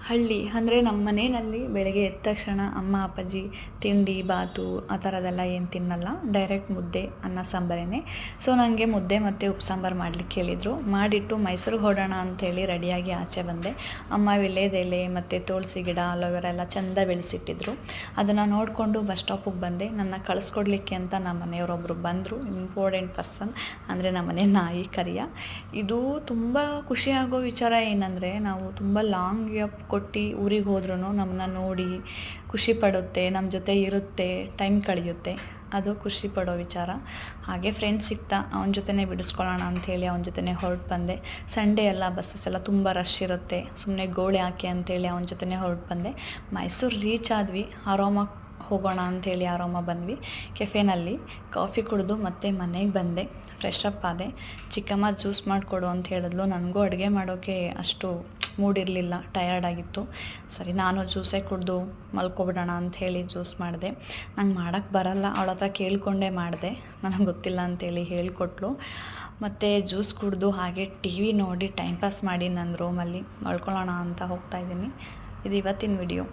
ಹಳ್ಳಿ ಅಂದರೆ ನಮ್ಮ ಮನೆಯಲ್ಲಿ ಬೆಳಗ್ಗೆ ಎದ್ದ ತಕ್ಷಣ ಅಮ್ಮ ಅಪ್ಪಾಜಿ ತಿಂಡಿ ಬಾತು ಆ ಥರದ್ದೆಲ್ಲ ಏನು ತಿನ್ನಲ್ಲ, ಡೈರೆಕ್ಟ್ ಮುದ್ದೆ ಅನ್ನ ಸಾಂಬಾರೇನೆ. ಸೊ ನನಗೆ ಮುದ್ದೆ ಮತ್ತು ಉಪ್ಸಾಂಬಾರು ಮಾಡಲಿಕ್ಕೆ ಹೇಳಿದರು. ಮಾಡಿಟ್ಟು ಮೈಸೂರಿಗೆ ಹೊರಡೋಣ ಅಂಥೇಳಿ ರೆಡಿಯಾಗಿ ಆಚೆ ಬಂದೆ. ಅಮ್ಮ ವೀಳ್ಯದೆಲೆ ಮತ್ತು ತುಳಸಿ ಗಿಡ ಅಲೋವೆರಾ ಎಲ್ಲ ಚೆಂದ ಬೆಳೆಸಿಟ್ಟಿದ್ರು. ಅದನ್ನು ನೋಡಿಕೊಂಡು ಬಸ್ ಸ್ಟಾಪಿಗೆ ಬಂದೆ. ನನ್ನ ಕಳಿಸ್ಕೊಡ್ಲಿಕ್ಕೆ ಅಂತ ನಮ್ಮ ಮನೆಯವರೊಬ್ಬರು ಬಂದರು, ಇಂಪಾರ್ಟೆಂಟ್ ಪರ್ಸನ್, ಅಂದರೆ ನಮ್ಮ ಮನೆ ನಾಯಿ ಕರಿಯ. ಇದು ತುಂಬ ಖುಷಿಯಾಗೋ ವಿಚಾರ ಏನಂದರೆ, ನಾವು ತುಂಬ ಲಾಂಗ್ ಕೊಟ್ಟು ಊರಿಗೆ ಹೋದ್ರೂ ನಮ್ಮನ್ನ ನೋಡಿ ಖುಷಿ ಪಡುತ್ತೆ, ನಮ್ಮ ಜೊತೆ ಇರುತ್ತೆ, ಟೈಮ್ ಕಳೆಯುತ್ತೆ. ಅದು ಖುಷಿ ಪಡೋ ವಿಚಾರ. ಹಾಗೆ ಫ್ರೆಂಡ್ಸ್ ಸಿಗ್ತಾ ಅವನ ಜೊತೆನೇ ಬಿಡಿಸ್ಕೊಳ್ಳೋಣ ಅಂಥೇಳಿ ಅವನ ಜೊತೆನೇ ಹೊರಟು ಬಂದೆ. ಸಂಡೇ ಎಲ್ಲ ಬಸ್ಸಸ್ ಎಲ್ಲ ತುಂಬ ರಶ್ ಇರುತ್ತೆ, ಸುಮ್ಮನೆ ಗೋಳೆ ಹಾಕಿ ಅಂಥೇಳಿ ಅವನ ಜೊತೆನೇ ಹೊರಟು ಬಂದೆ. ಮೈಸೂರು ರೀಚ್ ಆದ್ವಿ. ಆರಾಮ ಹೋಗೋಣ ಅಂಥೇಳಿ ಆರಾಮ ಬಂದ್ವಿ. ಕೆಫೆನಲ್ಲಿ ಕಾಫಿ ಕುಡಿದು ಮತ್ತೆ ಮನೆಗೆ ಬಂದೆ. ಫ್ರೆಶ್ ಅಪ್ ಆದೆ. ಚಿಕ್ಕಮ್ಮ ಜ್ಯೂಸ್ ಮಾಡಿಕೊಡು ಅಂತ ಹೇಳಿದ್ಲು. ನನಗೂ ಅಡುಗೆ ಮಾಡೋಕ್ಕೆ ಅಷ್ಟು ಮೂಡಿರಲಿಲ್ಲ, ಟಯರ್ಡ್ ಆಗಿತ್ತು. ಸರಿ ನಾನು ಜ್ಯೂಸೇ ಕುಡಿದು ಮಲ್ಕೊಬಿಡೋಣ ಅಂಥೇಳಿ ಜ್ಯೂಸ್ ಮಾಡಿದೆ. ನಂಗೆ ಮಾಡೋಕ್ಕೆ ಬರಲ್ಲ, ಅವಳ ಹತ್ರ ಕೇಳಿಕೊಂಡೇ ಮಾಡಿದೆ, ನನಗೆ ಗೊತ್ತಿಲ್ಲ ಅಂಥೇಳಿ ಹೇಳಿಕೊಟ್ಲು. ಮತ್ತು ಜ್ಯೂಸ್ ಕುಡಿದು ಹಾಗೆ ಟಿ ವಿ ನೋಡಿ ಟೈಮ್ ಪಾಸ್ ಮಾಡಿ ನನ್ನ ರೂಮಲ್ಲಿ ಮಲ್ಕೊಳ್ಳೋಣ ಅಂತ ಹೋಗ್ತಾಯಿದ್ದೀನಿ. ಇದು ಇವತ್ತಿನ ವಿಡಿಯೋ.